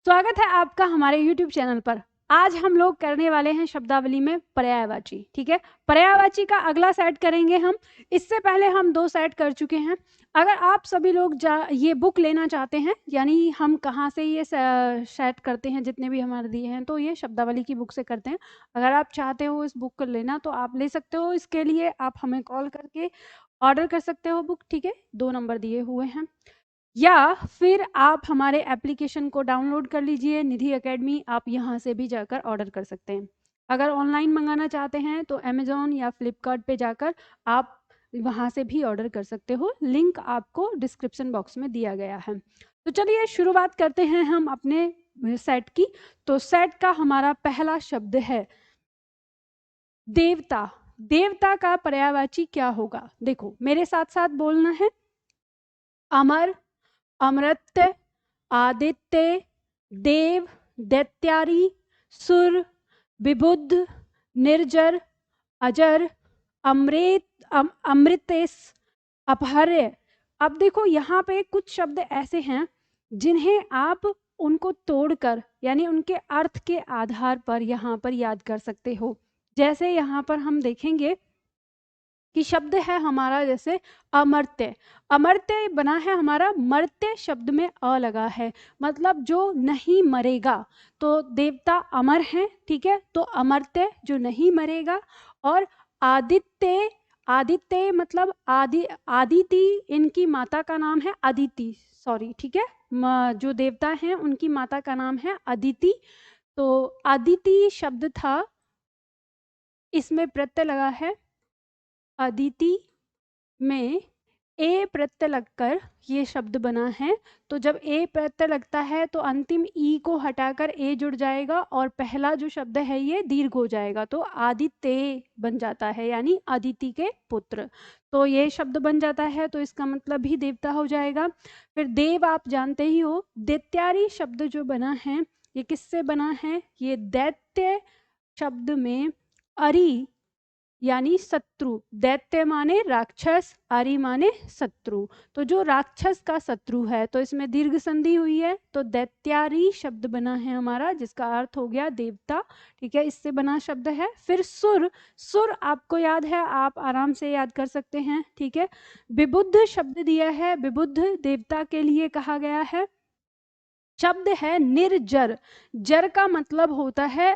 स्वागत है आपका हमारे YouTube चैनल पर। आज हम लोग करने वाले हैं शब्दावली में पर्यायवाची। ठीक है, पर्यायवाची का अगला सेट करेंगे हम। इससे पहले हम 2 सेट कर चुके हैं। अगर आप सभी लोग ये बुक लेना चाहते हैं, यानी हम कहाँ से ये सेट करते हैं, जितने भी हमारे दिए हैं तो ये शब्दावली की बुक से करते हैं। अगर आप चाहते हो इस बुक को लेना तो आप ले सकते हो। इसके लिए आप हमें कॉल करके ऑर्डर कर सकते हो बुक। ठीक है, 2 नंबर दिए हुए हैं, या फिर आप हमारे एप्लीकेशन को डाउनलोड कर लीजिए, निधि एकेडमी। आप यहाँ से भी जाकर ऑर्डर कर सकते हैं। अगर ऑनलाइन मंगाना चाहते हैं तो अमेजोन या फ्लिपकार्ट पे जाकर आप वहाँ से भी ऑर्डर कर सकते हो। लिंक आपको डिस्क्रिप्शन बॉक्स में दिया गया है। तो चलिए शुरुआत करते हैं हम अपने सेट की। तो सेट का हमारा पहला शब्द है देवता। देवता का पर्यायवाची क्या होगा? देखो मेरे साथ साथ बोलना है। अमर, अमृत, आदित्य, देव, दैत्यारी, सुर, विबुद्ध, निर्जर, अजर, अमृत, अमृतेश, अपहर्य। अब देखो यहाँ पे कुछ शब्द ऐसे हैं जिन्हें आप उनको तोड़कर यानी उनके अर्थ के आधार पर यहाँ पर याद कर सकते हो। जैसे यहाँ पर हम देखेंगे कि शब्द है हमारा जैसे अमर्त्य। अमर्त्य बना है हमारा मर्त्य शब्द में अ लगा है, मतलब जो नहीं मरेगा। तो देवता अमर हैं, ठीक है, तो अमर्त्य जो नहीं मरेगा। और आदित्य, आदित्य मतलब आदिति, इनकी माता का नाम है अदिति, सॉरी, ठीक है। जो देवता हैं उनकी माता का नाम है अदिति। तो अदिति शब्द था, इसमें प्रत्यय लगा है अदिति में ए प्रत्यय लगकर ये शब्द बना है। तो जब ए प्रत्यय लगता है तो अंतिम ई को हटाकर ए जुड़ जाएगा और पहला जो शब्द है ये दीर्घ हो जाएगा, तो आदित्य बन जाता है, यानी अदिति के पुत्र। तो ये शब्द बन जाता है, तो इसका मतलब भी देवता हो जाएगा। फिर देव आप जानते ही हो। दैत्यारी शब्द जो बना है ये किससे बना है? ये दैत्य शब्द में अरि यानी शत्रु, दैत्य माने राक्षस, आरी माने शत्रु। तो जो राक्षस का शत्रु है, तो इसमें दीर्घ संधि हुई है, तो दैत्यारी शब्द बना है हमारा, जिसका अर्थ हो गया देवता। ठीक है, इससे बना शब्द है। फिर सुर, सुर आपको याद है, आप आराम से याद कर सकते हैं। ठीक है, विबुद्ध शब्द दिया है, विबुद्ध देवता के लिए कहा गया है। शब्द है निर्जर। जर का मतलब होता है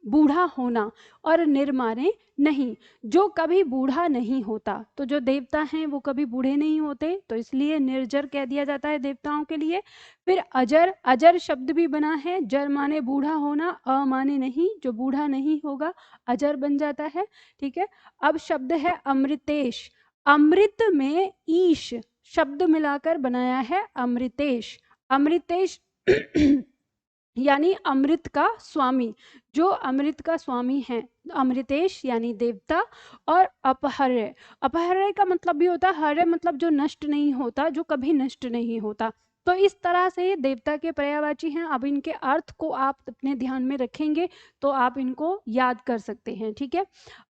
बूढ़ा होना, और निर्माने नहीं, जो कभी बूढ़ा नहीं होता। तो जो देवता हैं वो कभी बूढ़े नहीं होते, तो इसलिए निर्जर कह दिया जाता है देवताओं के लिए। फिर अजर, अजर शब्द भी बना है। जर माने बूढ़ा होना, अ माने नहीं, जो बूढ़ा नहीं होगा अजर बन जाता है। ठीक है, अब शब्द है अमृतेश। अमृत में ईश शब्द मिलाकर बनाया है अमृतेश। अमृतेश यानी अमृत का स्वामी, जो अमृत का स्वामी है, अमृतेश यानी देवता। और अपहर्य, अपहर्य का मतलब भी होता है, हर्य मतलब जो नष्ट नहीं होता, जो कभी नष्ट नहीं होता। तो इस तरह से देवता के पर्यायवाची हैं। अब इनके अर्थ को आप अपने ध्यान में रखेंगे तो आप इनको याद कर सकते हैं। ठीक है,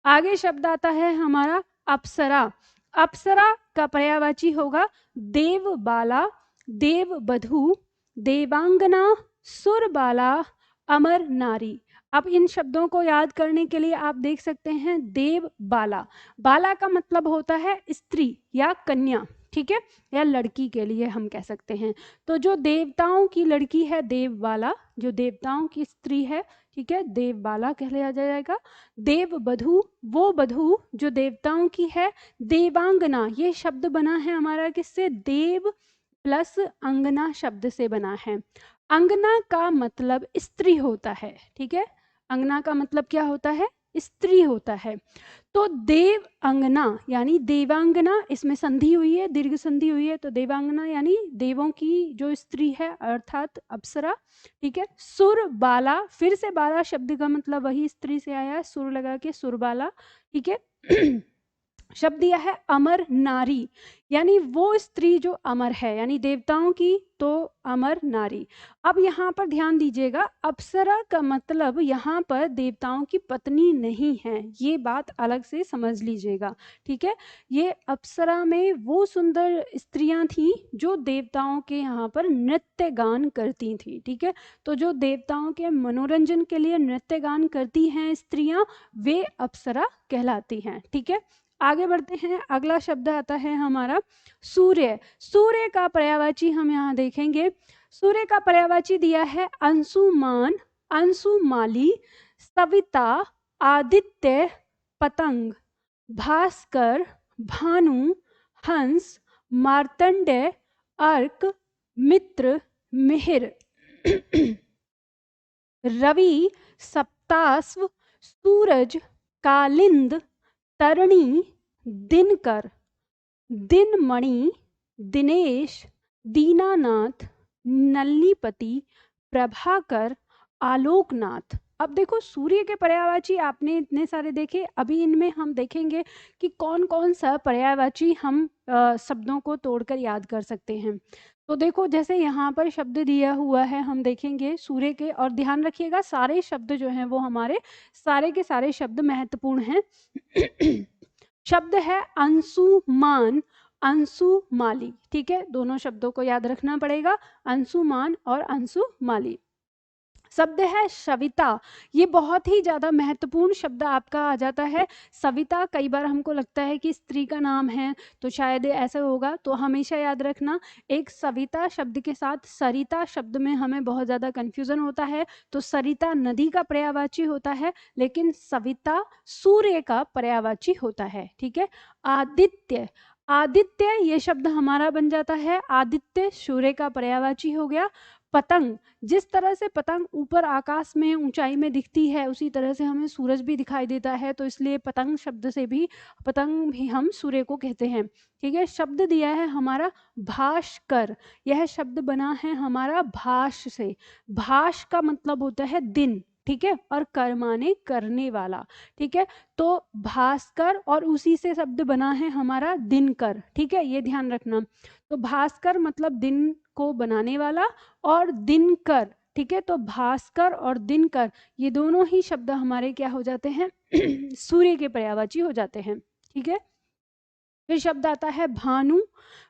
आगे शब्द आता है हमारा अप्सरा। अप्सरा का पर्यायवाची होगा देवबाला, देवबधू, देवांगना, सुरबाला, अमर नारी। अब इन शब्दों को याद करने के लिए आप देख सकते हैं देव बाला। बाला का मतलब होता है स्त्री या कन्या, ठीक है, या लड़की के लिए हम कह सकते हैं। तो जो देवताओं की लड़की है देवबाला, जो देवताओं की स्त्री है, ठीक है, देवबाला कह लिया जाएगा। देव बधू, वो बधू जो देवताओं की है। देवांगना, ये शब्द बना है हमारा किससे? देव प्लस अंगना शब्द से बना है। अंगना का मतलब स्त्री होता है, ठीक है, अंगना का मतलब क्या होता है? स्त्री होता है। तो देव अंगना यानी देवांगना, इसमें संधि हुई है, दीर्घ संधि हुई है, तो देवांगना यानी देवों की जो स्त्री है, अर्थात अप्सरा। ठीक है, सुर बाला, फिर से बाला शब्द का मतलब वही स्त्री से आया है, सुर लगा के सुरबाला। ठीक है शब्द दिया है अमर नारी, यानी वो स्त्री जो अमर है, यानी देवताओं की तो अमर नारी। अब यहाँ पर ध्यान दीजिएगा, अप्सरा का मतलब यहाँ पर देवताओं की पत्नी नहीं है, ये बात अलग से समझ लीजिएगा, ठीक है। ये अप्सरा में वो सुंदर स्त्रियां थी जो देवताओं के यहाँ पर नृत्य गान करती थी, ठीक है। तो जो देवताओं के मनोरंजन के लिए नृत्य गान करती हैं स्त्रियां, वे अप्सरा कहलाती हैं, ठीक है। आगे बढ़ते हैं, अगला शब्द आता है हमारा सूर्य। सूर्य का पर्यायवाची हम यहाँ देखेंगे। सूर्य का पर्यायवाची दिया है अंशुमान, अंशुमाली, सविता, आदित्य, पतंग, भास्कर, भानु, हंस, मार्तंडेय, अर्क, मित्र, मिहिर, रवि, सप्तास्व, सूरज, कालिंद, तरणी, दिनकर, दिनमणि, दिनेश, दीनानाथ, नलिनीपति, प्रभाकर, आलोकनाथ। अब देखो सूर्य के पर्यायवाची आपने इतने सारे देखे, अभी इनमें हम देखेंगे कि कौन कौन सा पर्यायवाची हम शब्दों को तोड़कर याद कर सकते हैं। तो देखो जैसे यहाँ पर शब्द दिया हुआ है, हम देखेंगे सूर्य के, और ध्यान रखिएगा सारे शब्द जो हैं वो हमारे सारे के सारे शब्द महत्वपूर्ण हैं। शब्द है अंशुमान, अंशुमाली, ठीक है, दोनों शब्दों को याद रखना पड़ेगा, अंशुमान और अंशुमाली। शब्द है सविता, ये बहुत ही ज्यादा महत्वपूर्ण शब्द आपका आ जाता है। सविता कई बार हमको लगता है कि स्त्री का नाम है, तो शायद ऐसा होगा, तो हमेशा याद रखना एक सविता शब्द के साथ सरिता शब्द में हमें बहुत ज्यादा कंफ्यूजन होता है। तो सरिता नदी का पर्यायवाची होता है, लेकिन सविता सूर्य का पर्यायवाची होता है, ठीक है। आदित्य, आदित्य ये शब्द हमारा बन जाता है, आदित्य सूर्य का पर्यायवाची हो गया। पतंग, जिस तरह से पतंग ऊपर आकाश में ऊंचाई में दिखती है, उसी तरह से हमें सूरज भी दिखाई देता है, तो इसलिए पतंग शब्द से भी, पतंग भी हम सूर्य को कहते हैं, ठीक है। शब्द दिया है हमारा भास्कर, यह शब्द बना है हमारा भाष से। भाष का मतलब होता है दिन, ठीक है, और कर माने करने वाला, ठीक है। तो भास्कर और उसी से शब्द बना है हमारा दिनकर, ठीक है, ये ध्यान रखना। तो भास्कर मतलब दिन को बनाने वाला, और दिनकर, ठीक है। तो भास्कर और दिनकर ये दोनों ही शब्द हमारे क्या हो जाते हैं सूर्य के पर्यायवाची हो जाते हैं, ठीक है। फिर शब्द आता है भानु,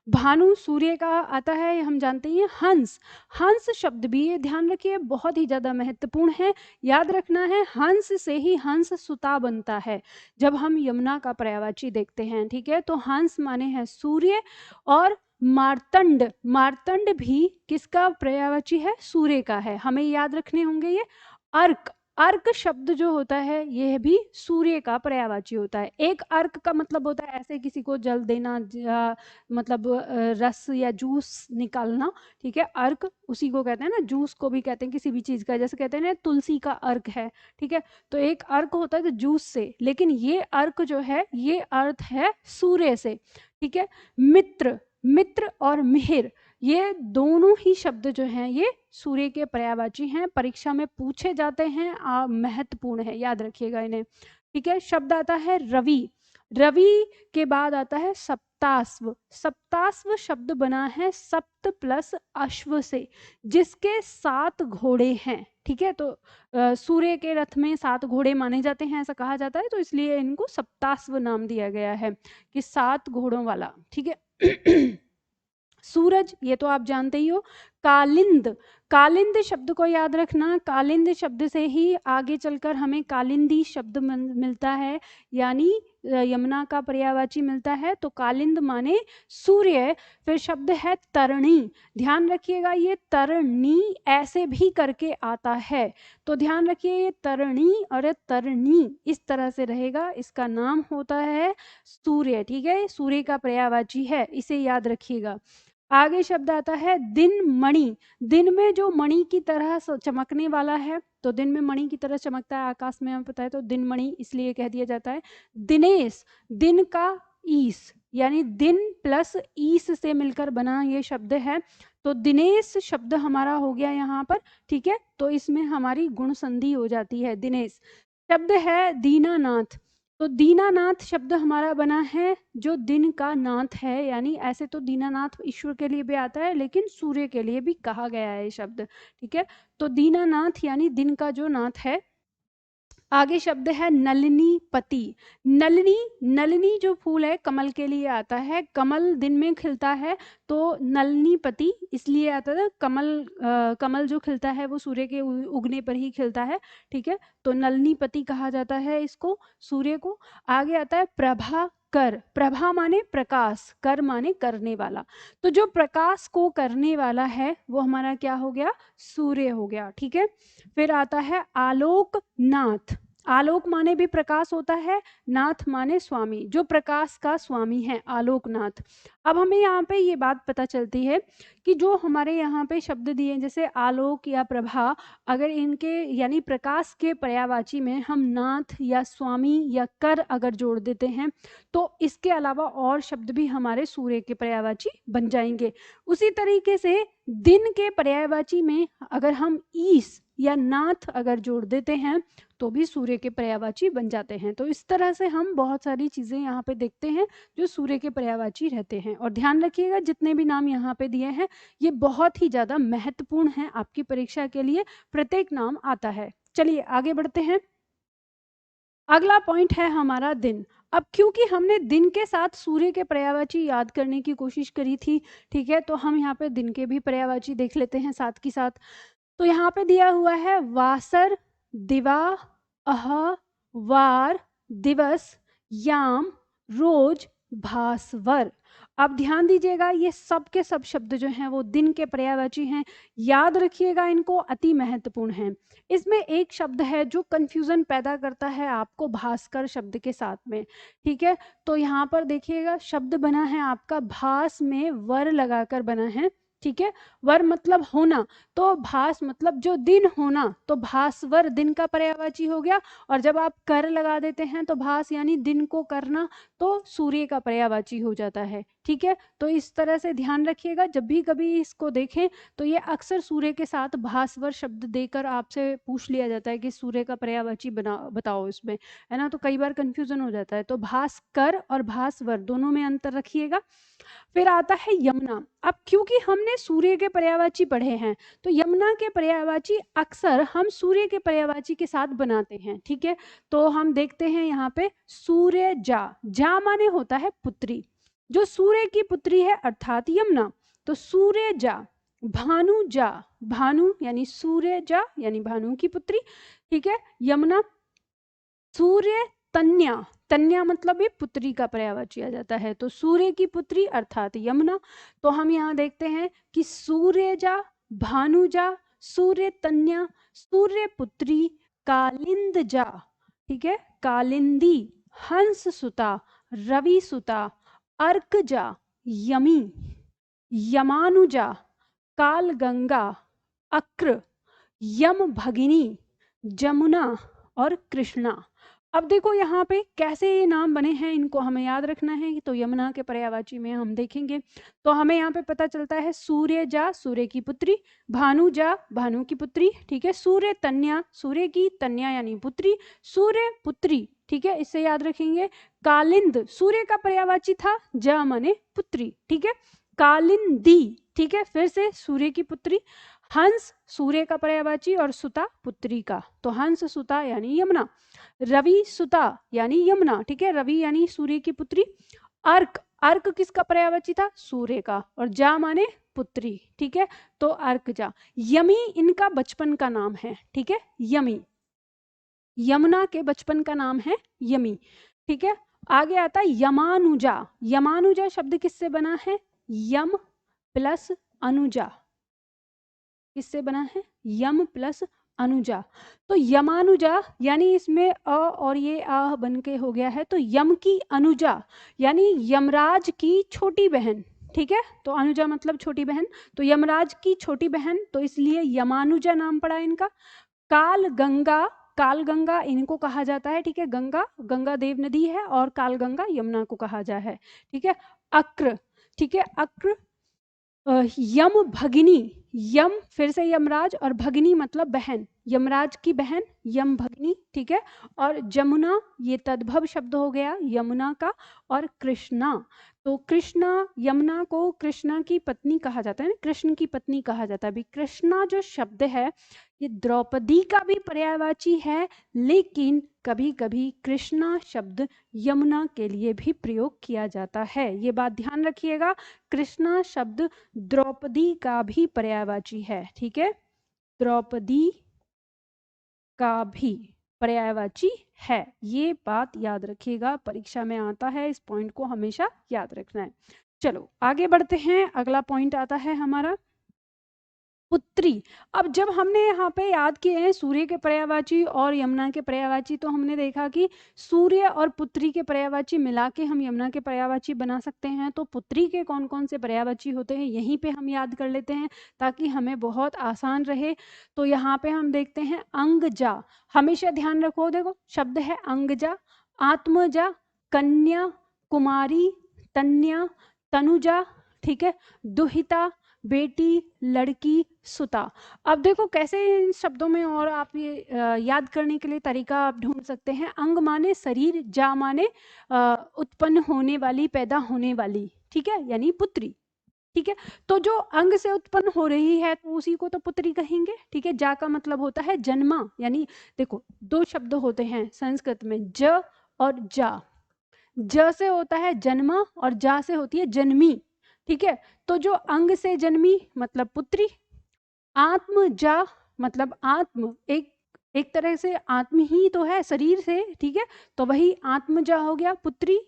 भानु सूर्य का आता है, हम जानते हैं। हंस, हंस शब्द भी ये ध्यान रखिए बहुत ही ज्यादा महत्वपूर्ण है, याद रखना है, हंस से ही हंस सुता बनता है जब हम यमुना का पर्यायवाची देखते हैं, ठीक है। तो हंस माने है सूर्य, और मार्तंड, मार्तंड भी किसका पर्यायवाची है, सूर्य का है, हमें याद रखने होंगे ये। अर्क, अर्क शब्द जो होता है यह भी सूर्य का पर्यायवाची होता है। एक अर्क का मतलब होता है ऐसे किसी को जल देना, मतलब रस या जूस निकालना, ठीक है। अर्क उसी को कहते हैं ना, जूस को भी कहते हैं किसी भी चीज का, जैसे कहते हैं ना तुलसी का अर्क है, ठीक है। तो एक अर्क होता है तो जूस से, लेकिन ये अर्क जो है ये अर्थ है सूर्य से, ठीक है। मित्र, मित्र और मिहिर ये दोनों ही शब्द जो हैं ये सूर्य के पर्यायवाची हैं, परीक्षा में पूछे जाते हैं, महत्वपूर्ण है, याद रखिएगा इन्हें, ठीक है। शब्द आता है रवि, रवि के बाद आता है सप्तास्व, सप्तास्व शब्द बना है सप्त प्लस अश्व से, जिसके 7 घोड़े हैं, ठीक है। तो सूर्य के रथ में 7 घोड़े माने जाते हैं, ऐसा कहा जाता है, तो इसलिए इनको सप्तास्व नाम दिया गया है कि 7 घोड़ों वाला, ठीक है। सूरज ये तो आप जानते ही हो। कालिंद, कालिंद शब्द को याद रखना, कालिंद शब्द से ही आगे चलकर हमें कालिंदी शब्द मिलता है, यानी यमुना का पर्यायवाची मिलता है, तो कालिंद माने सूर्य। फिर शब्द है तरणी, ध्यान रखिएगा ये तरणी ऐसे भी करके आता है, तो ध्यान रखिए ये तरणी और तरणी इस तरह से रहेगा, इसका नाम होता है सूर्य, ठीक है, सूर्य का पर्यायवाची है, इसे याद रखिएगा। आगे शब्द आता है दिन मणि, दिन में जो मणि की तरह चमकने वाला है, तो दिन में मणि की तरह चमकता है आकाश में, हमें पता है, तो दिन मणि इसलिए कह दिया जाता है। दिनेश, दिन का ईस, यानी दिन प्लस ईस से मिलकर बना ये शब्द है, तो दिनेश शब्द हमारा हो गया यहाँ पर, ठीक है। तो इसमें हमारी गुण संधि हो जाती है दिनेश। शब्द है दीनानाथ, तो दीनानाथ शब्द हमारा बना है जो दिन का नाथ है, यानी ऐसे तो दीनानाथ ईश्वर के लिए भी आता है, लेकिन सूर्य के लिए भी कहा गया है ये शब्द, ठीक है। तो दीनानाथ यानी दिन का जो नाथ है। आगे शब्द है नलिनी पति। नलिनी, नलिनी जो फूल है कमल के लिए आता है, कमल दिन में खिलता है तो नलिनी पति इसलिए आता है। कमल जो खिलता है वो सूर्य के उगने पर ही खिलता है, ठीक है। तो नलिनी पति कहा जाता है इसको, सूर्य को। आगे आता है प्रभा कर। प्रभा माने प्रकाश, कर माने करने वाला। तो जो प्रकाश को करने वाला है वो हमारा क्या हो गया, सूर्य हो गया, ठीक है। फिर आता है आलोक नाथ। आलोक माने भी प्रकाश होता है, नाथ माने स्वामी, जो प्रकाश का स्वामी है, आलोकनाथ। अब हमें यहाँ पे ये बात पता चलती है कि जो हमारे यहाँ पे शब्द दिए जैसे आलोक या प्रभा, अगर इनके यानी प्रकाश के पर्यायवाची में हम नाथ या स्वामी या कर अगर जोड़ देते हैं तो इसके अलावा और शब्द भी हमारे सूर्य के पर्यायवाची बन जाएंगे। उसी तरीके से दिन के पर्यायवाची में अगर हम ईस या नाथ अगर जोड़ देते हैं तो भी सूर्य के पर्यायवाची बन जाते हैं। तो इस तरह से हम बहुत सारी चीजें यहाँ पे देखते हैं जो सूर्य के पर्यायवाची रहते हैं। और ध्यान रखिएगा जितने भी नाम यहाँ पे दिए हैं ये बहुत ही ज्यादा महत्वपूर्ण है आपकी परीक्षा के लिए, प्रत्येक नाम आता है। चलिए आगे बढ़ते हैं। अगला पॉइंट है हमारा दिन। अब क्योंकि हमने दिन के साथ सूर्य के पर्यायवाची याद करने की कोशिश करी थी, ठीक है, तो हम यहाँ पे दिन के भी पर्यायवाची देख लेते हैं साथ की साथ। तो यहाँ पे दिया हुआ है वासर, दिवा, अह, वार, दिवस, याम, रोज, भास्वर। अब ध्यान दीजिएगा ये सब के सब शब्द जो हैं वो दिन के पर्यायवाची हैं, याद रखिएगा इनको, अति महत्वपूर्ण हैं। इसमें एक शब्द है जो कंफ्यूजन पैदा करता है आपको भास्कर शब्द के साथ में, ठीक है। तो यहाँ पर देखिएगा शब्द बना है आपका भास में वर लगाकर बना है, ठीक है। वर मतलब होना, तो भास मतलब जो दिन होना, तो भास्वर दिन का पर्यायवाची हो गया। और जब आप कर लगा देते हैं तो भास यानी दिन को करना, तो सूर्य का पर्यायवाची हो जाता है, ठीक है। तो इस तरह से ध्यान रखिएगा, जब भी कभी इसको देखें तो ये अक्सर सूर्य के साथ भास्वर शब्द देकर आपसे पूछ लिया जाता है कि सूर्य का पर्यायवाची बताओ इसमें, है ना। तो कई बार कंफ्यूजन हो जाता है। तो भास्कर और भास्वर दोनों में अंतर रखिएगा। फिर आता है यमुना। अब क्योंकि हमने सूर्य के पर्यायवाची पढ़े हैं तो यमुना के पर्यायवाची अक्सर हम सूर्य के पर्यायवाची के साथ बनाते हैं, ठीक है। तो हम देखते हैं यहाँ पे सूर्य जा, जा माने होता है पुत्री, जो सूर्य की पुत्री है अर्थात यमुना, तो सूर्य जा। भानु जा, भानु यानी सूर्य जा यानी भानु की पुत्री, ठीक है, यमुना। सूर्य तन्या, तन्या मतलब ये पुत्री का पर्यायवाची आ जाता है, तो सूर्य की पुत्री अर्थात यमुना। तो हम यहाँ देखते हैं कि सूर्यजा, भानुजा, सूर्य तन्या, सूर्य पुत्री, कालिंद जा, ठीक है, कालिंदी, हंस सुता, रवि सुता, अर्कजा, यमी, यमानुजा, काल गंगा, अक्र, यम भगिनी, जमुना और कृष्णा। अब देखो यहाँ पे कैसे ये नाम बने हैं, इनको हमें याद रखना है। तो यमुना के पर्यायवाची में हम देखेंगे तो हमें यहाँ पे पता चलता है सूर्य जा, सूर्य की पुत्री, भानु जा, भानु की पुत्री, ठीक है, सूर्य तन्या, सूर्य की तन्या यानी पुत्री, सूर्य पुत्री, ठीक है, इससे याद रखेंगे। कालिंद, सूर्य का पर्यायवाची था, जा माने पुत्री, ठीक है, कालिंदी, ठीक है, फिर से सूर्य की पुत्री। हंस सूर्य का पर्यायवाची और सुता पुत्री का, तो हंस सुता यानी यमुना। रवि सुता यानी यमुना, ठीक है, रवि यानी सूर्य की पुत्री। अर्क, अर्क किसका पर्यायवाची था, सूर्य का, और जा माने पुत्री, ठीक है, तो अर्क जा। यमी इनका बचपन का नाम है, ठीक है, यमी, यमुना के बचपन का नाम है यमी, ठीक है। आगे आता है यमानुजा। यमानुजा शब्द किससे बना है, यम प्लस अनुजा, किससे बना है, यम प्लस अनुजा। तो यमानुजा यानी इसमें अ और ये आ बन के हो गया है, तो यम की अनुजा यानी यमराज की छोटी बहन, ठीक है, तो अनुजा मतलब छोटी बहन, तो यमराज की छोटी बहन, तो इसलिए यमानुजा नाम पड़ा इनका। काल गंगा, काल गंगा इनको कहा जाता है, ठीक है, गंगा, गंगा देव नदी है और काल गंगा यमुना को कहा जाता है, ठीक है। अक्र, ठीक है, अक्र, यम भगिनी, यम फिर से यमराज, और भगिनी मतलब बहन, यमराज की बहन यम भगिनी, ठीक है। और जमुना ये तद्भव शब्द हो गया यमुना का, और कृष्णा, तो कृष्णा, यमुना को कृष्णा की पत्नी कहा जाता है ना, कृष्ण की पत्नी कहा जाता है। अभी कृष्णा जो शब्द है ये द्रौपदी का भी पर्यायवाची है, लेकिन कभी कभी कृष्णा शब्द यमुना के लिए भी प्रयोग किया जाता है, ये बात ध्यान रखिएगा। कृष्णा शब्द द्रौपदी का भी पर्यायवाची है, ठीक है, द्रौपदी का भी पर्यायवाची है, ये बात याद रखिएगा, परीक्षा में आता है, इस पॉइंट को हमेशा याद रखना है। चलो आगे बढ़ते हैं, अगला पॉइंट आता है हमारा पुत्री। अब जब हमने यहाँ पे याद किए हैं सूर्य के पर्यायवाची और यमुना के पर्यायवाची, तो हमने देखा कि सूर्य और पुत्री के पर्यायवाची मिला के हम यमुना के पर्यायवाची बना सकते हैं। तो पुत्री के कौन कौन से पर्यायवाची होते हैं यहीं पे हम याद कर लेते हैं ताकि हमें बहुत आसान रहे। तो यहाँ पे हम देखते हैं अंगजा, हमेशा ध्यान रखो, देखो शब्द है अंगजा, आत्मजा, कन्या, कुमारी, तन्या, तनुजा, ठीक है, दुहिता, बेटी, लड़की, सुता। अब देखो कैसे इन शब्दों में और आप ये याद करने के लिए तरीका आप ढूंढ सकते हैं। अंग माने शरीर, जा माने उत्पन्न होने वाली, पैदा होने वाली, ठीक है, यानी पुत्री, ठीक है। तो जो अंग से उत्पन्न हो रही है तो उसी को तो पुत्री कहेंगे, ठीक है। जा का मतलब होता है जन्मा, यानी देखो दो शब्द होते हैं संस्कृत में, ज और जा। ज से होता है जन्मा और जा से होती है जन्मी, ठीक है। तो जो अंग से जन्मी मतलब पुत्री, आत्मजा मतलब आत्म, एक तरह से आत्म ही तो है शरीर से, ठीक है, तो वही आत्मजा हो गया पुत्री,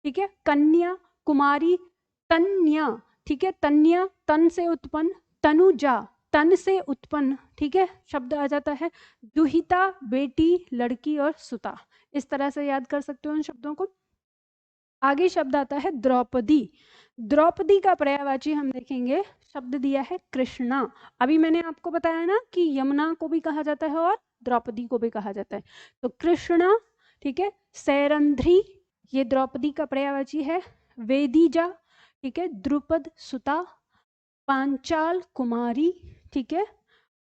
ठीक है। कन्या, कुमारी, तन्या, ठीक है, तन्या तन से उत्पन्न, तनुजा तन से उत्पन्न, ठीक है, शब्द आ जाता है। दुहिता बेटी, लड़की और सुता, इस तरह से याद कर सकते हो उन शब्दों को। आगे शब्द आता है द्रौपदी। द्रौपदी का पर्यायवाची हम देखेंगे, शब्द दिया है कृष्णा। अभी मैंने आपको बताया ना कि यमुना को भी कहा जाता है और द्रौपदी को भी कहा जाता है, तो कृष्णा, ठीक है। सैरंध्री ये द्रौपदी का पर्यायवाची है। वेदीजा, ठीक है, द्रुपद सुता। पांचाल कुमारी, ठीक है,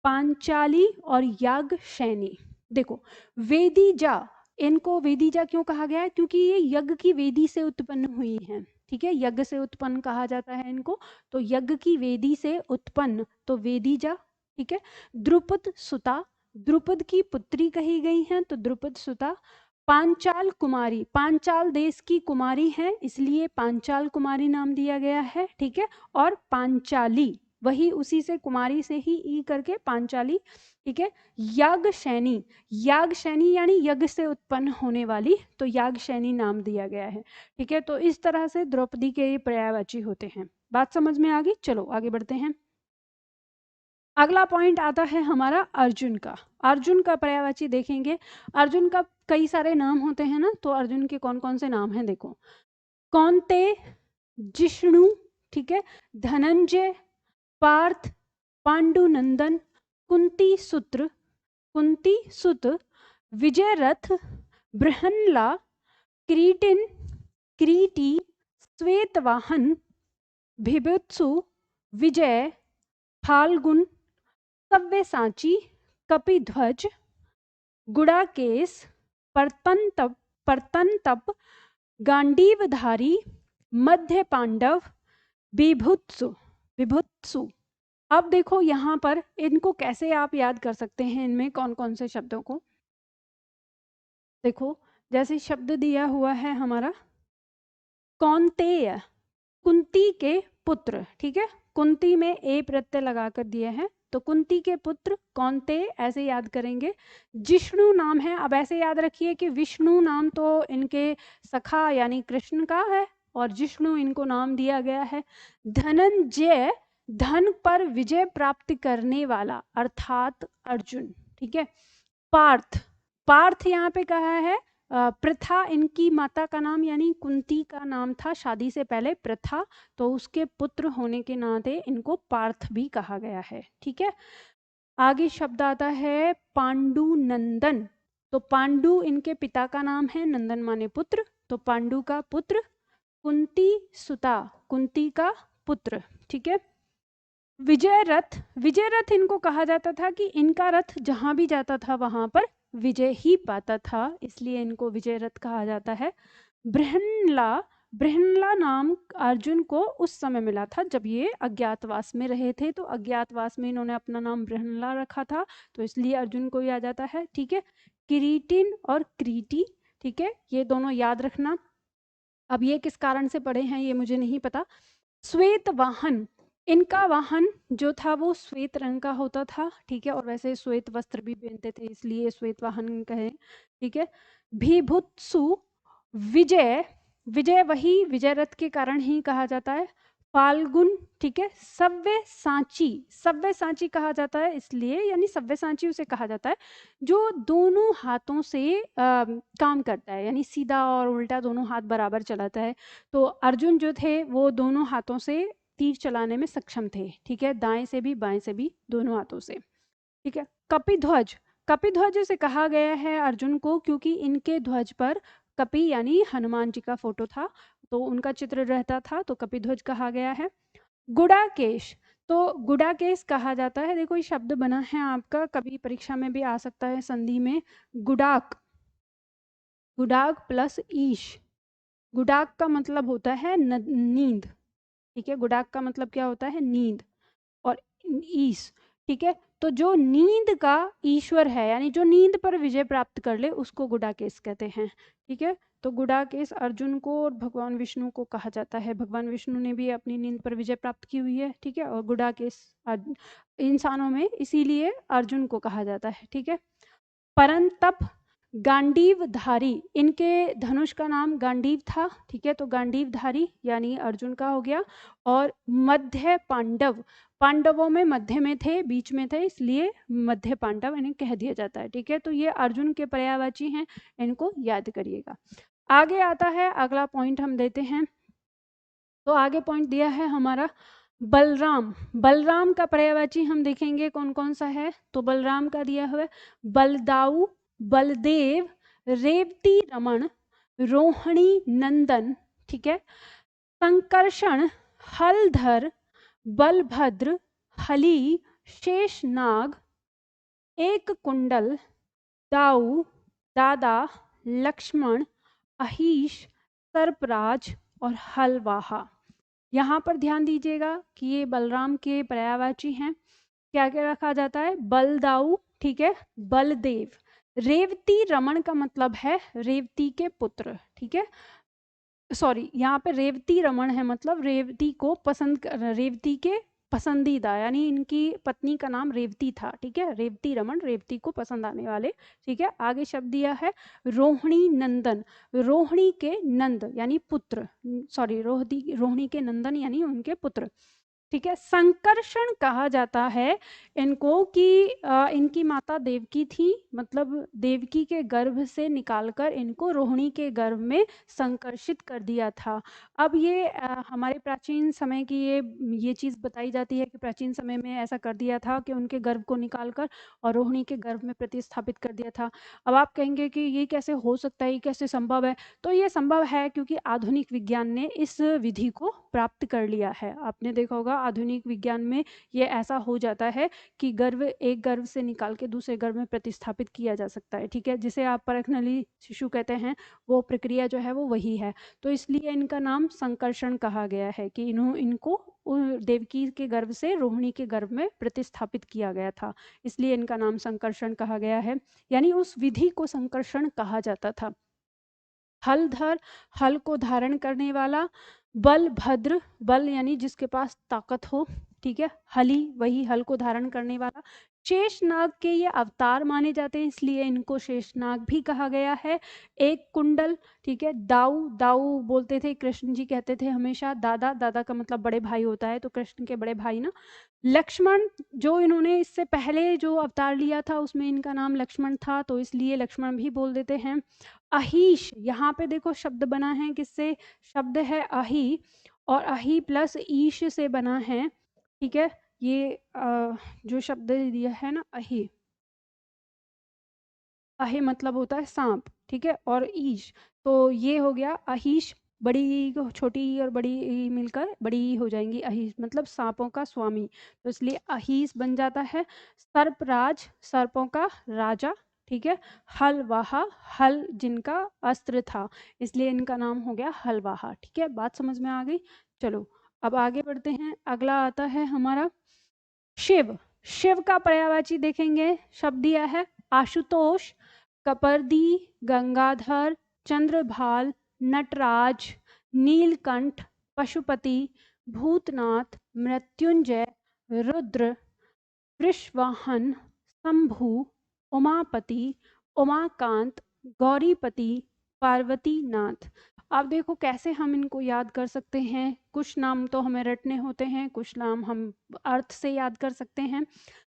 पांचाली और याज्ञसेनी। देखो वेदीजा, इनको वेदीजा क्यों कहा गया है, क्योंकि ये यज्ञ की वेदी से उत्पन्न हुई हैं, ठीक है, यज्ञ से उत्पन्न कहा जाता है इनको, तो यज्ञ की वेदी से उत्पन्न, तो वेदीजा, ठीक है। द्रुपद सुता, द्रुपद की पुत्री कही गई हैं, तो द्रुपद सुता। पांचाल कुमारी, पांचाल देश की कुमारी है इसलिए पांचाल कुमारी नाम दिया गया है, ठीक है। और पांचाली वही उसी से कुमारी से ही ई करके पांचाली, ठीक है। याज्ञसेनी, याज्ञसेनी यानी यज्ञ से उत्पन्न होने वाली, तो याज्ञसेनी नाम दिया गया है, ठीक है। तो इस तरह से द्रौपदी के ये पर्यायवाची होते हैं। बात समझ में आ गई, चलो आगे बढ़ते हैं। अगला पॉइंट आता है हमारा अर्जुन का। अर्जुन का पर्यायवाची देखेंगे। अर्जुन का कई सारे नाम होते हैं ना, तो अर्जुन के कौन कौन से नाम हैं देखो, कौन्ते, जिष्णु, ठीक है, धनंजय, पार्थ, पांडुनंदन, कुंती सुत्र, कुंती सुत, विजय रथ, बृहन्ला, क्रीटिन, क्रीटी, श्वेतवाहन, भिभुत्सु, विजय, फाल्गुन, सव्यसाची, कपिध्वज, गुड़ाकेश, परतंतप, परतंतप, गांडीवधारी, मध्य पांडव, विभुत्सु, विभुत्सु। अब देखो यहाँ पर इनको कैसे आप याद कर सकते हैं, इनमें कौन कौन से शब्दों को देखो, जैसे शब्द दिया हुआ है हमारा कौन्तेय, कुंती के पुत्र, ठीक है, कुंती में ए प्रत्यय लगाकर दिए हैं, तो कुंती के पुत्र कौन्तेय ऐसे याद करेंगे। जिष्णु नाम है, अब ऐसे याद रखिए कि विष्णु नाम तो इनके सखा यानी कृष्ण का है और जिष्णु इनको नाम दिया गया है। धनंजय धन पर विजय प्राप्त करने वाला अर्थात अर्जुन, ठीक है। पार्थ, पार्थ यहाँ पे कहा है प्रथा इनकी माता का नाम यानी कुंती का नाम था शादी से पहले प्रथा, तो उसके पुत्र होने के नाते इनको पार्थ भी कहा गया है, ठीक है। आगे शब्द आता है पांडु नंदन, तो पांडु इनके पिता का नाम है, नंदन माने पुत्र, तो पांडु का पुत्र। कुंती सुता, कुंती का पुत्र, ठीक है। विजय रथ इनको कहा जाता था कि इनका रथ जहां भी जाता था वहां पर विजय ही पाता था, इसलिए इनको विजय रथ कहा जाता है। बृहन्ला, बृहन्ला नाम अर्जुन को उस समय मिला था जब ये अज्ञातवास में रहे थे, तो अज्ञातवास में इन्होंने अपना नाम बृहन्ला रखा था, तो इसलिए अर्जुन को याद आता है। ठीक है, किरीटिन और क्रीटी, ठीक है, ये दोनों याद रखना। अब ये किस कारण से पढ़े हैं ये मुझे नहीं पता। श्वेत वाहन, इनका वाहन जो था वो श्वेत रंग का होता था, ठीक है, और वैसे श्वेत वस्त्र भी पहनते थे इसलिए श्वेत वाहन कहे। ठीक है, भीभुत्सु, विजय, विजय वही विजय रथ के कारण ही कहा जाता है। फाल्गुन, ठीक है, सव्य सांची, सव्य सांची कहा जाता है इसलिए, यानी सव्य सांची उसे कहा जाता है जो दोनों हाथों से काम करता है, यानी सीधा और उल्टा दोनों हाथ बराबर चलाता है। तो अर्जुन जो थे वो दोनों हाथों से तीर चलाने में सक्षम थे, ठीक है, दाएं से भी बाएं से भी दोनों हाथों से। ठीक है, कपिध्वज, कपिध्वज से कहा गया है अर्जुन को क्योंकि इनके ध्वज पर कपि यानी हनुमान जी का फोटो था, तो उनका चित्र रहता था, तो कपिध्वज कहा गया है। गुडाकेश, तो गुडाकेश कहा जाता है, देखो ये शब्द बना है आपका, कभी परीक्षा में भी आ सकता है संधि में, गुडाक, गुडाक प्लस ईश, गुडाक का मतलब होता है नींद, ठीक है, गुडाक का मतलब क्या होता है, नींद, और ईश, ठीक है, तो जो नींद का ईश्वर है, यानी जो नींद पर विजय प्राप्त कर ले उसको गुडाकेश कहते हैं। ठीक है, तो गुडाकेश अर्जुन को और भगवान विष्णु को कहा जाता है, भगवान विष्णु ने भी अपनी नींद पर विजय प्राप्त की हुई है। ठीक है, और गुडाकेश इंसानों में इसीलिए अर्जुन को कहा जाता है। ठीक है, परंतप, गांडीवधारी, इनके धनुष का नाम गांडीव था, ठीक है, तो गांडीवधारी यानी अर्जुन का हो गया। और मध्य पांडव, पांडवों में मध्य में थे, बीच में थे, इसलिए मध्य पांडव इन्हें कह दिया जाता है। ठीक है, तो ये अर्जुन के पर्यायवाची हैं, इनको याद करिएगा। आगे आता है अगला पॉइंट हम देते हैं, तो आगे पॉइंट दिया है हमारा बलराम, बलराम का पर्यायवाची हम देखेंगे कौन कौन सा है, तो बलराम का दिया हुआ है बलदाऊ, बलदेव, रेवती रमन, रोहिणी नंदन, ठीक है, संकर्षण, हलधर, बलभद्र, हली, शेषनाग, एक कुंडल, दाऊ, दादा, लक्ष्मण, अहीश, सर्पराज और हलवाहा। यहाँ पर ध्यान दीजिएगा कि ये बलराम के पर्यायवाची हैं। क्या क्या रखा जाता है, बलदाऊ, ठीक है, बलदेव, रेवती रमन का मतलब है रेवती के पुत्र, ठीक है, सॉरी यहाँ पे रेवती रमन है मतलब रेवती को पसंद, रेवती के पसंदीदा, यानी इनकी पत्नी का नाम रेवती था। ठीक है, रेवती रमन, रेवती को पसंद आने वाले। ठीक है, आगे शब्द दिया है रोहिणी नंदन, रोहिणी के नंद यानी पुत्र, सॉरी रोहिणी के नंदन यानी उनके पुत्र। ठीक है, संकर्षण कहा जाता है इनको कि इनकी माता देवकी थी, मतलब देवकी के गर्भ से निकालकर इनको रोहिणी के गर्भ में संकर्षित कर दिया था। अब ये हमारे प्राचीन समय की ये चीज़ बताई जाती है कि प्राचीन समय में ऐसा कर दिया था कि उनके गर्भ को निकालकर और रोहिणी के गर्भ में प्रतिस्थापित कर दिया था। अब आप कहेंगे कि ये कैसे हो सकता है, ये कैसे संभव है, तो ये संभव है क्योंकि आधुनिक विज्ञान ने इस विधि को प्राप्त कर लिया है। आपने देखा होगा आधुनिक विज्ञान में ये ऐसा हो जाता है कि गर्भ एक गर्भ से निकाल के दूसरे गर्भ में प्रतिस्थापित किया जा सकता है। ठीक है, जिसे आप परखनली शिशु कहते हैं, वो प्रक्रिया जो है वो वही है, तो इसलिए इनका नाम संकर्षण कहा गया है कि इनको देवकी के गर्भ से रोहिणी के गर्भ में प्रतिस्थापित किया गया था, इसलिए इनका नाम संकर्षण कहा गया है, यानी उस विधि को संकर्षण कहा जाता था। हलधर, हल को धारण करने वाला, बलभद्र, बल यानी जिसके पास ताकत हो, ठीक है, हली वही हल को धारण करने वाला। शेषनाग के ये अवतार माने जाते हैं इसलिए इनको शेषनाग भी कहा गया है। एक कुंडल, ठीक है, दाऊ, दाऊ बोलते थे कृष्ण जी, कहते थे हमेशा दादा, दादा का मतलब बड़े भाई होता है, तो कृष्ण के बड़े भाई ना। लक्ष्मण, जो इन्होंने इससे पहले जो अवतार लिया था उसमें इनका नाम लक्ष्मण था, तो इसलिए लक्ष्मण भी बोल देते हैं। अहीश, यहाँ पे देखो शब्द बना है किससे, शब्द है अही, और अही प्लस ईश से बना है। ठीक है, ये जो शब्द दिया है ना अही, अहे मतलब होता है सांप, ठीक है, और ईश, तो ये हो गया अहीश बड़ी छोटी और बड़ी मिलकर बड़ी हो जाएंगी। अहीस मतलब सांपों का स्वामी, तो इसलिए अहीस बन जाता है। सर्पराज, सर्पों का राजा, ठीक है। हलवाहा, हल जिनका अस्त्र था, इसलिए इनका नाम हो गया हलवाहा, ठीक है। बात समझ में आ गई। चलो अब आगे बढ़ते हैं। अगला आता है हमारा शिव। शिव का पर्यायवाची देखेंगे, शब्द दिया है आशुतोष, कपर्दी, गंगाधर, चंद्रभाल, नटराज, नीलकंठ, पशुपति, भूतनाथ, मृत्युंजय, रुद्र, वृषवाहन, शंभु, उमापति, उमाकांत, गौरीपति, पार्वतीनाथ। अब देखो कैसे हम इनको याद कर सकते हैं। कुछ नाम तो हमें रटने होते हैं, कुछ नाम हम अर्थ से याद कर सकते हैं।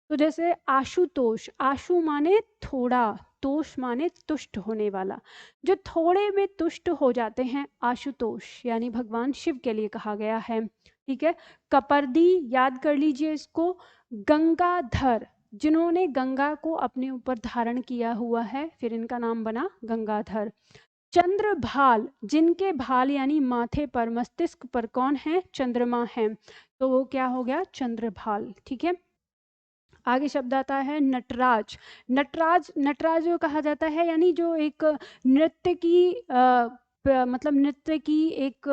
तो जैसे आशुतोष, आशु माने थोड़ा, तोष माने तुष्ट होने वाला, जो थोड़े में तुष्ट हो जाते हैं, आशुतोष यानी भगवान शिव के लिए कहा गया है, ठीक है। कपर्दी, याद कर लीजिए इसको। गंगाधर, जिन्होंने गंगा को अपने ऊपर धारण किया हुआ है, फिर इनका नाम बना गंगाधर। चंद्रभाल, जिनके भाल यानी माथे पर, मस्तिष्क पर कौन है, चंद्रमा है, तो वो क्या हो गया, चंद्रभाल, ठीक है। आगे शब्द आता है नटराज। नटराज, नटराज जो कहा जाता है यानी जो एक नृत्य की मतलब नृत्य की एक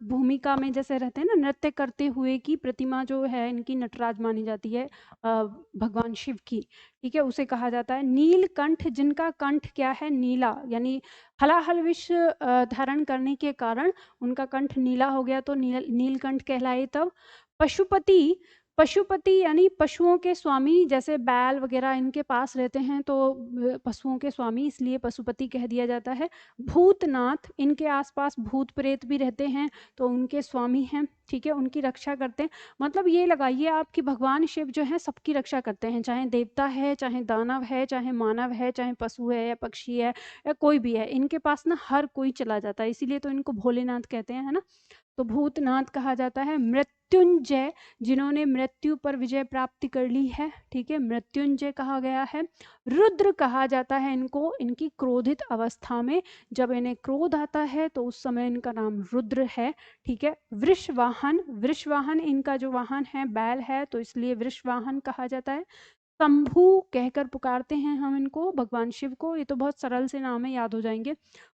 भूमिका में जैसे रहते हैं ना, नृत्य करते हुए की प्रतिमा जो है इनकी नटराज मानी जाती है भगवान शिव की, ठीक है, उसे कहा जाता है। नीलकंठ, जिनका कंठ क्या है, नीला, यानी हलाहल विष धारण करने के कारण उनका कंठ नीला हो गया, तो नीलकंठ कहलाए। तब पशुपति, पशुपति यानी पशुओं के स्वामी, जैसे बैल वगैरह इनके पास रहते हैं तो पशुओं के स्वामी, इसलिए पशुपति कह दिया जाता है। भूतनाथ, इनके आसपास भूत प्रेत भी रहते हैं तो उनके स्वामी हैं, ठीक है, उनकी रक्षा करते हैं। मतलब ये लगाइए आप कि भगवान शिव जो है सबकी रक्षा करते हैं, चाहे देवता है, चाहे दानव है, चाहे मानव है, चाहे पशु है या पक्षी है या कोई भी है, इनके पास ना हर कोई चला जाता है, इसीलिए तो इनको भोलेनाथ कहते हैं, है ना। तो भूतनाथ कहा जाता है। मृत्युंजय, जिन्होंने मृत्यु पर विजय प्राप्ति कर ली है, ठीक है, मृत्युंजय कहा गया है। रुद्र कहा जाता है इनको, इनकी क्रोधित अवस्था में, जब इन्हें क्रोध आता है तो उस समय इनका नाम रुद्र है, ठीक है। वृषवाहन, वृषवाहन इनका जो वाहन है बैल है, तो इसलिए वृषवाहन कहा जाता है। शंभु कहकर पुकारते हैं हम इनको, भगवान शिव को, ये तो बहुत सरल से नाम है, याद हो जाएंगे।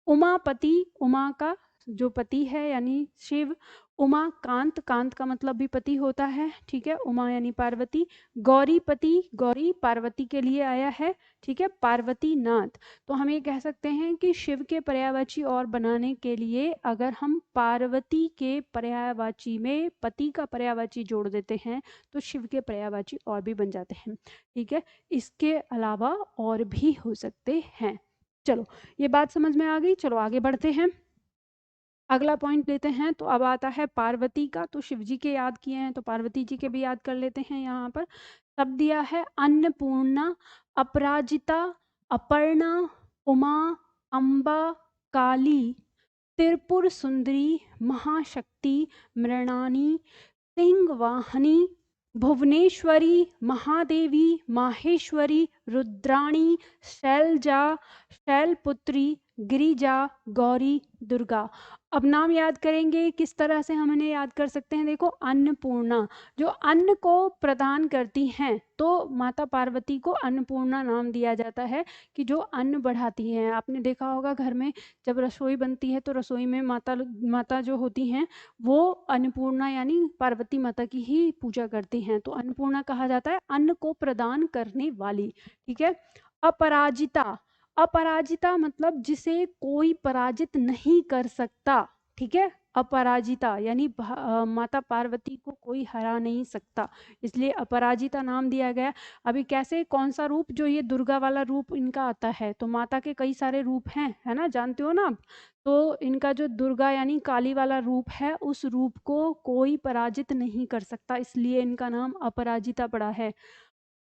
उमापति, उमा का जो पति है यानी शिव। उमाकांत, कांत का मतलब भी पति होता है, ठीक है, उमा यानी पार्वती। गौरीपति, गौरी पार्वती के लिए आया है, ठीक है। पार्वतीनाथ, तो हम ये कह सकते हैं कि शिव के पर्यायवाची और बनाने के लिए अगर हम पार्वती के पर्यायवाची में पति का पर्यायवाची जोड़ देते हैं तो शिव के पर्यायवाची और भी बन जाते हैं, ठीक है। इसके अलावा और भी हो सकते हैं। चलो ये बात समझ में आ गई। चलो आगे बढ़ते हैं, अगला पॉइंट लेते हैं। तो अब आता है पार्वती का, तो शिव जी के याद किए हैं तो पार्वती जी के भी याद कर लेते हैं। यहाँ पर सब दिया है अन्नपूर्णा, अपराजिता, अपर्णा, उमा, अम्बा, काली, त्रिपुर सुंदरी, महाशक्ति, मृणानी, सिंहवाहिनी, भुवनेश्वरी, महादेवी, माहेश्वरी, रुद्राणी, शैलजा, शैलपुत्री, गिरिजा, गौरी, दुर्गा। अब नाम याद करेंगे, किस तरह से हम इन्हें याद कर सकते हैं। देखो अन्नपूर्णा, जो अन्न को प्रदान करती हैं, तो माता पार्वती को अन्नपूर्णा नाम दिया जाता है कि जो अन्न बढ़ाती हैं। आपने देखा होगा घर में जब रसोई बनती है तो रसोई में माता जो होती हैं वो अन्नपूर्णा यानी पार्वती माता की ही पूजा करती हैं, तो अन्नपूर्णा कहा जाता है अन्न को प्रदान करने वाली, ठीक है। अपराजिता, अपराजिता मतलब जिसे कोई पराजित नहीं कर सकता, ठीक है। अपराजिता यानी माता पार्वती को कोई हरा नहीं सकता, इसलिए अपराजिता नाम दिया गया। अभी कैसे, कौन सा रूप, जो ये दुर्गा वाला रूप इनका आता है, तो माता के कई सारे रूप हैं, है ना, जानते हो ना आप। तो इनका जो दुर्गा यानी काली वाला रूप है, उस रूप को कोई पराजित नहीं कर सकता, इसलिए इनका नाम अपराजिता पड़ा है।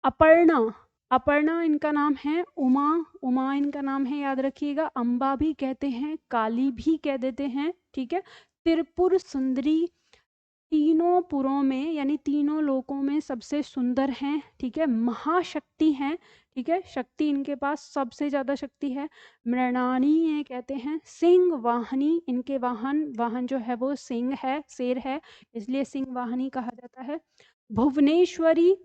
अपर्णा, अपर्णा इनका नाम है। उमा, उमा इनका नाम है, याद रखिएगा। अम्बा भी कहते हैं, काली भी कह देते हैं, ठीक है। त्रिपुर सुंदरी, तीनों पुरों में यानी तीनों लोकों में सबसे सुंदर हैं, ठीक है, महाशक्ति हैं, ठीक है, शक्ति इनके पास सबसे ज्यादा शक्ति है। मृणानी ये कहते हैं, सिंह वाहनी, इनके वाहन जो है वो सिंह है, शेर है, इसलिए सिंह वाहनी कहा जाता है। भुवनेश्वरी,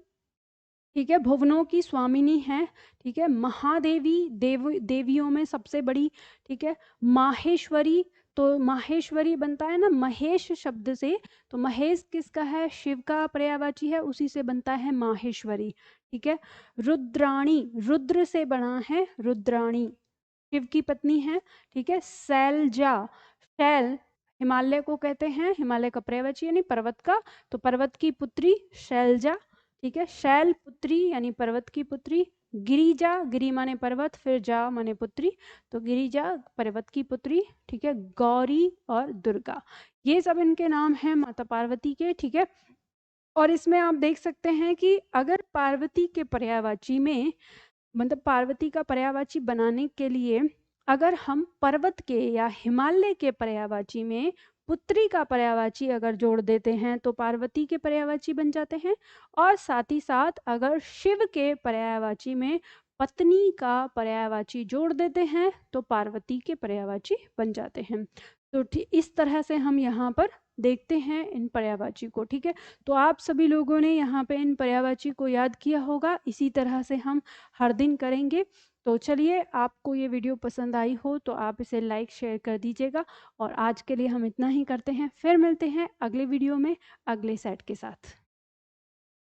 ठीक है, भुवनों की स्वामिनी है, ठीक है, महादेवी, देवियों में सबसे बड़ी, ठीक है, माहेश्वरी, तो माहेश्वरी बनता है ना महेश शब्द से, तो महेश किसका है, शिव का पर्यायवाची है, उसी से बनता है माहेश्वरी, ठीक है। रुद्राणी, रुद्र से बना है, रुद्राणी शिव की पत्नी है, ठीक है। शैलजा, शैल हिमालय को कहते हैं, हिमालय का पर्यायवाची यानी पर्वत का, तो पर्वत की पुत्री शैलजा, ठीक है, शैल पुत्री यानी पर्वत की पुत्री। गिरिजा, गिरी माने पर्वत, फिर जा माने पुत्री, तो गिरिजा पर्वत की पुत्री, ठीक है। गौरी और दुर्गा, ये सब इनके नाम हैं माता पार्वती के, ठीक है। और इसमें आप देख सकते हैं कि अगर पार्वती के पर्यायवाची में, मतलब पार्वती का पर्यायवाची बनाने के लिए अगर हम पर्वत के या हिमालय के पर्यायवाची में पुत्री का पर्यायवाची अगर जोड़ देते हैं तो पार्वती के पर्यायवाची बन जाते हैं, और साथ ही साथ अगर शिव के पर्यायवाची में पत्नी का पर्यायवाची जोड़ देते हैं तो पार्वती के पर्यायवाची बन जाते हैं। तो इस तरह से हम यहाँ पर देखते हैं इन पर्यायवाची को, ठीक है। तो आप सभी लोगों ने यहाँ पे इन पर्यायवाची को याद किया होगा, इसी तरह से हम हर दिन करेंगे। तो चलिए, आपको ये वीडियो पसंद आई हो तो आप इसे लाइक शेयर कर दीजिएगा, और आज के लिए हम इतना ही करते हैं, फिर मिलते हैं अगले वीडियो में अगले सेट के साथ।